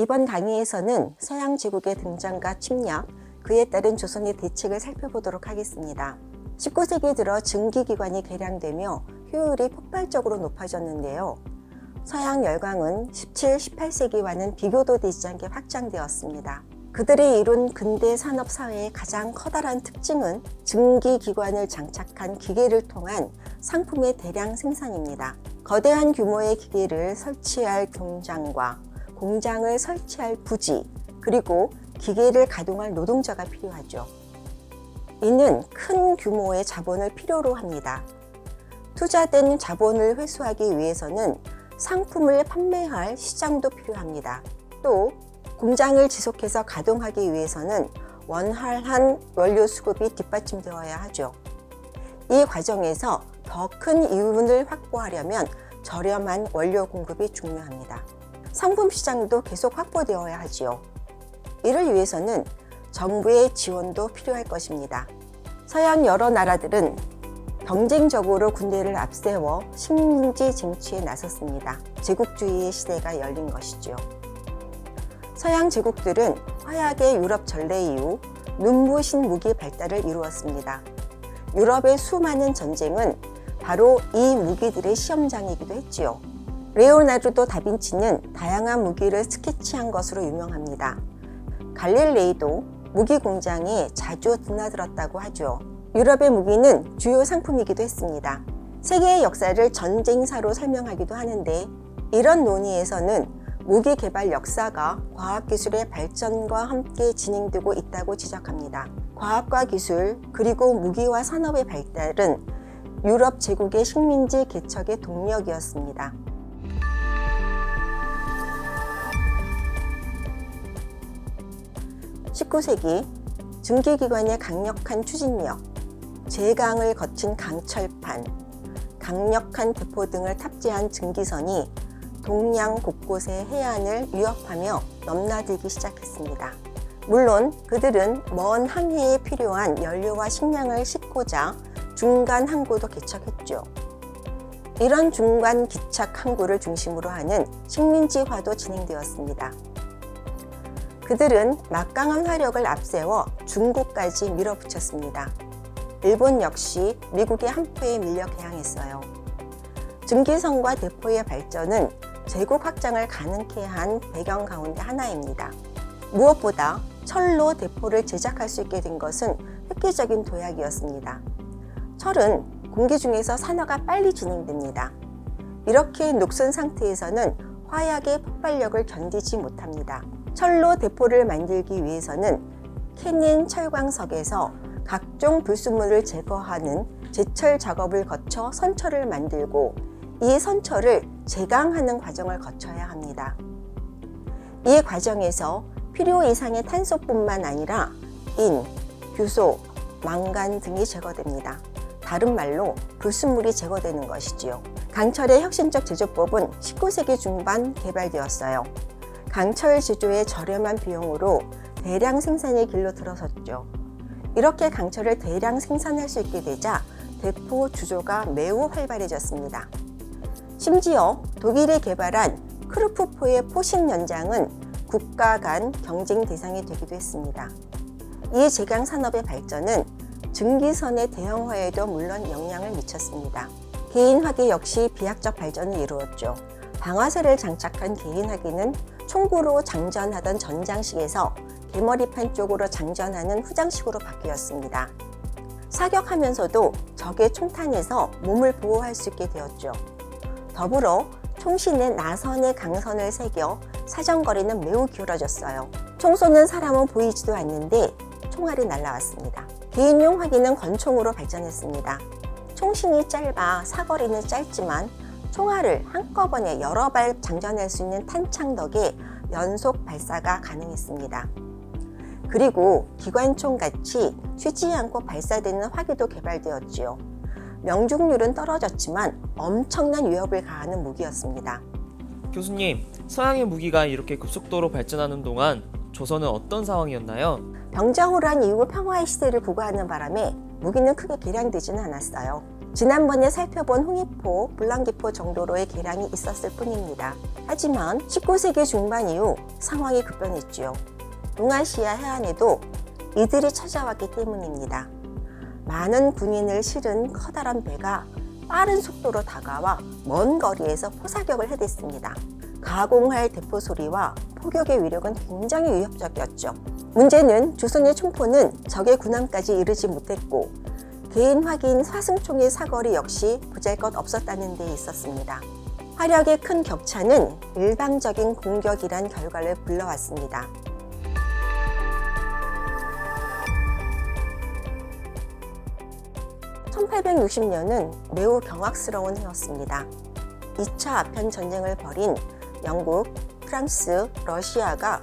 이번 강의에서는 서양 제국의 등장과 침략, 그에 따른 조선의 대책을 살펴보도록 하겠습니다. 19세기 들어 증기기관이 개량되며 효율이 폭발적으로 높아졌는데요. 서양 열강은 17, 18세기와는 비교도 되지 않게 확장되었습니다. 그들이 이룬 근대 산업 사회의 가장 커다란 특징은 증기기관을 장착한 기계를 통한 상품의 대량 생산입니다. 거대한 규모의 기계를 설치할 공장과 공장을 설치할 부지, 그리고 기계를 가동할 노동자가 필요하죠. 이는 큰 규모의 자본을 필요로 합니다. 투자된 자본을 회수하기 위해서는 상품을 판매할 시장도 필요합니다. 또 공장을 지속해서 가동하기 위해서는 원활한 원료 수급이 뒷받침되어야 하죠. 이 과정에서 더 큰 이윤을 확보하려면 저렴한 원료 공급이 중요합니다. 상품 시장도 계속 확보되어야 하지요. 이를 위해서는 정부의 지원도 필요할 것입니다. 서양 여러 나라들은 경쟁적으로 군대를 앞세워 식민지 쟁취에 나섰습니다. 제국주의의 시대가 열린 것이죠. 서양 제국들은 화약의 유럽 전래 이후 눈부신 무기 발달을 이루었습니다. 유럽의 수많은 전쟁은 바로 이 무기들의 시험장이기도 했지요. 레오나르도 다빈치는 다양한 무기를 스케치한 것으로 유명합니다. 갈릴레이도 무기 공장에 자주 드나들었다고 하죠. 유럽의 무기는 주요 상품이기도 했습니다. 세계의 역사를 전쟁사로 설명하기도 하는데, 이런 논의에서는 무기 개발 역사가 과학기술의 발전과 함께 진행되고 있다고 지적합니다. 과학과 기술, 그리고 무기와 산업의 발달은 유럽 제국의 식민지 개척의 동력이었습니다. (19세기) 증기기관의 강력한 추진력, 제강을 거친 강철판, 강력한 대포 등을 탑재한 증기선이 동양 곳곳의 해안을 위협하며 넘나들기 시작했습니다. 물론 그들은 먼 항해에 필요한 연료와 식량을 싣고자 중간 항구도 개척했죠. 이런 중간 기착 항구를 중심으로 하는 식민지화도 진행되었습니다. 그들은 막강한 화력을 앞세워 중국까지 밀어붙였습니다. 일본 역시 미국의 함표에 밀려 개항했어요. 증기선과 대포의 발전은 제국 확장을 가능케 한 배경 가운데 하나입니다. 무엇보다 철로 대포를 제작할 수 있게 된 것은 획기적인 도약이었습니다. 철은 공기 중에서 산화가 빨리 진행됩니다. 이렇게 녹슨 상태에서는 화약의 폭발력을 견디지 못합니다. 철로 대포를 만들기 위해서는 캐닌 철광석에서 각종 불순물을 제거하는 제철 작업을 거쳐 선철을 만들고, 이 선철을 제강하는 과정을 거쳐야 합니다. 이 과정에서 필요 이상의 탄소뿐만 아니라 인, 규소, 망간 등이 제거됩니다. 다른 말로 불순물이 제거되는 것이지요. 강철의 혁신적 제조법은 19세기 중반 개발되었어요. 강철 제조의 저렴한 비용으로 대량 생산의 길로 들어섰죠. 이렇게 강철을 대량 생산할 수 있게 되자 대포 주조가 매우 활발해졌습니다. 심지어 독일이 개발한 크루프포의 포식 연장은 국가 간 경쟁 대상이 되기도 했습니다. 이 제강 산업의 발전은 증기선의 대형화에도 물론 영향을 미쳤습니다. 개인화기 역시 비약적 발전을 이루었죠. 방아쇠를 장착한 개인화기는 총구로 장전하던 전장식에서 개머리판 쪽으로 장전하는 후장식으로 바뀌었습니다. 사격하면서도 적의 총탄에서 몸을 보호할 수 있게 되었죠. 더불어 총신에 나선의 강선을 새겨 사정거리는 매우 기울어졌어요. 총 쏘는 사람은 보이지도 않는데 총알이 날아왔습니다. 개인용 화기는 권총으로 발전했습니다. 총신이 짧아 사거리는 짧지만 총알을 한꺼번에 여러 발 장전할 수 있는 탄창 덕에 연속 발사가 가능했습니다. 그리고 기관총같이 쉬지 않고 발사되는 화기도 개발되었지요. 명중률은 떨어졌지만 엄청난 위협을 가하는 무기였습니다. 교수님, 서양의 무기가 이렇게 급속도로 발전하는 동안 조선은 어떤 상황이었나요? 병자호란 이후 평화의 시대를 구가하는 바람에 무기는 크게 개량되지는 않았어요. 지난번에 살펴본 홍익포, 불랑기포 정도로의 개량이 있었을 뿐입니다. 하지만 19세기 중반 이후 상황이 급변했지요. 동아시아 해안에도 이들이 찾아왔기 때문입니다. 많은 군인을 실은 커다란 배가 빠른 속도로 다가와 먼 거리에서 포사격을 해댔습니다. 가공할 대포 소리와 포격의 위력은 굉장히 위협적이었죠. 문제는 조선의 총포는 적의 군함까지 이르지 못했고 개인 확인 사승총의 사거리 역시 보잘것 없었다는 데 있었습니다. 화력의 큰 격차는 일방적인 공격이란 결과를 불러왔습니다. (1860년은) 매우 경악스러운 해였습니다. 2차 아편 전쟁을 벌인 영국, 프랑스, 러시아가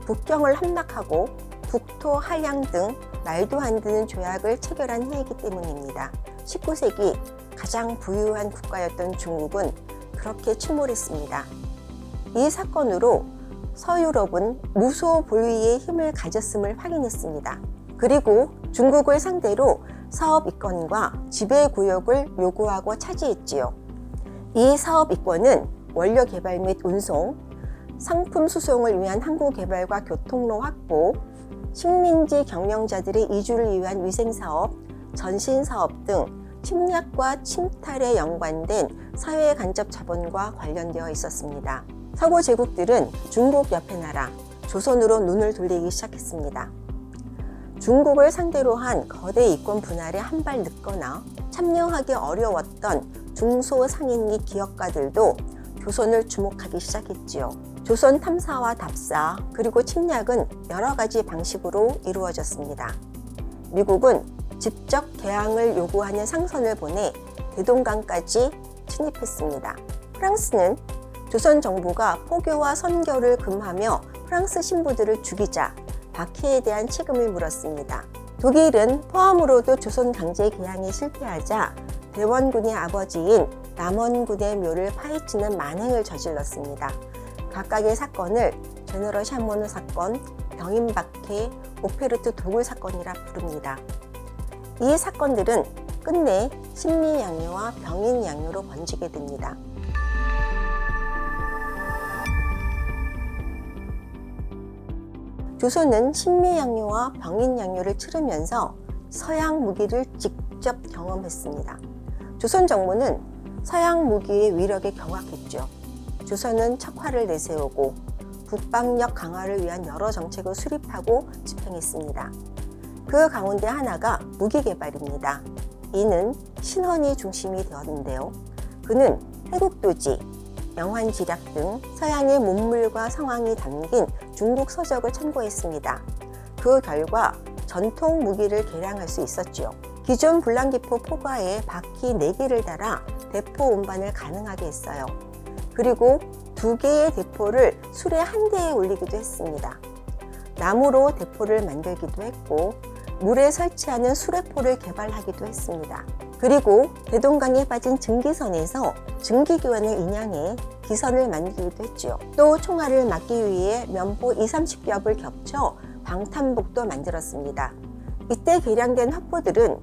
북경을 함락하고 북토, 한량 등 말도 안 되는 조약을 체결한 해이기 때문입니다. 19세기 가장 부유한 국가였던 중국은 그렇게 침몰했습니다. 이 사건으로 서유럽은 무소 불위의 힘을 가졌음을 확인했습니다. 그리고 중국을 상대로 사업 이권과 지배구역을 요구하고 차지했지요. 이 사업 이권은 원료 개발 및 운송, 상품 수송을 위한 항구 개발과 교통로 확보, 식민지 경영자들의 이주를 위한 위생사업, 전신사업 등 침략과 침탈에 연관된 사회 간접 자본과 관련되어 있었습니다. 서구 제국들은 중국 옆의 나라, 조선으로 눈을 돌리기 시작했습니다. 중국을 상대로 한 거대 이권 분할에 한 발 늦거나 참여하기 어려웠던 중소상인기 기업가들도 조선을 주목하기 시작했지요. 조선 탐사와 답사 그리고 침략은 여러 가지 방식으로 이루어졌습니다. 미국은 직접 개항을 요구하는 상선을 보내 대동강까지 침입했습니다. 프랑스는 조선 정부가 포교와 선교를 금하며 프랑스 신부들을 죽이자 박해에 대한 책임을 물었습니다. 독일은 포함으로도 조선 강제 개항에 실패하자 대원군의 아버지인 남원군의 묘를 파헤치는 만행을 저질렀습니다. 각각의 사건을 제너럴 샤모누 사건, 병인박해, 오페르트 도굴 사건이라 부릅니다. 이 사건들은 끝내 신미양요와 병인양요로 번지게 됩니다. 조선은 신미양요와 병인양요를 치르면서 서양 무기를 직접 경험했습니다. 조선 정부는 서양 무기의 위력에 경악했죠. 조선은 척화를 내세우고 북방력 강화를 위한 여러 정책을 수립하고 집행했습니다. 그 가운데 하나가 무기 개발입니다. 이는 신헌이 중심이 되었는데요. 그는 해국도지, 영환지략 등 서양의 문물과 상황이 담긴 중국 서적을 참고했습니다. 그 결과 전통 무기를 개량할 수 있었지요. 기존 불랑기포 포과에 바퀴 4개를 달아 대포 운반을 가능하게 했어요. 그리고 2개의 대포를 수레 한 대에 올리기도 했습니다. 나무로 대포를 만들기도 했고 물에 설치하는 수레포를 개발하기도 했습니다. 그리고 대동강에 빠진 증기선에서 증기기관을 인양해 기선을 만들기도 했죠. 또 총알을 막기 위해 면포 20-30겹을 겹쳐 방탄복도 만들었습니다. 이때 개량된 화포들은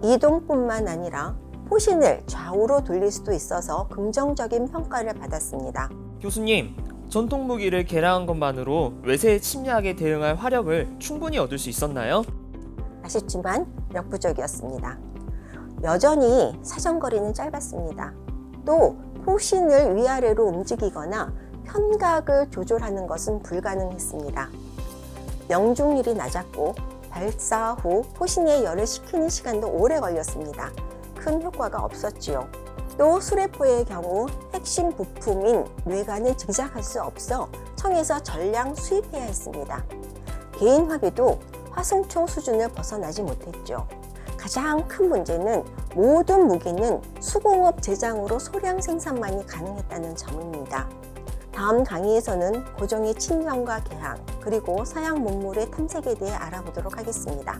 이동뿐만 아니라 포신을 좌우로 돌릴 수도 있어서 긍정적인 평가를 받았습니다. 교수님, 전통 무기를 개량한 것만으로 외세의 침략에 대응할 화력을 충분히 얻을 수 있었나요? 아쉽지만 역부족이었습니다. 여전히 사정거리는 짧았습니다. 또 포신을 위아래로 움직이거나 편각을 조절하는 것은 불가능했습니다. 명중률이 낮았고 발사 후 포신의 열을 식히는 시간도 오래 걸렸습니다. 큰 효과가 없었지요. 또 수레포의 경우 핵심 부품인 뇌관을 제작할 수 없어 청에서 전량 수입해야 했습니다. 개인 화기도 화승총 수준을 벗어나지 못했죠. 가장 큰 문제는 모든 무기는 수공업 제장으로 소량 생산만이 가능했다는 점입니다. 다음 강의에서는 고종의 친정과 개항, 그리고 서양 문물의 탐색에 대해 알아보도록 하겠습니다.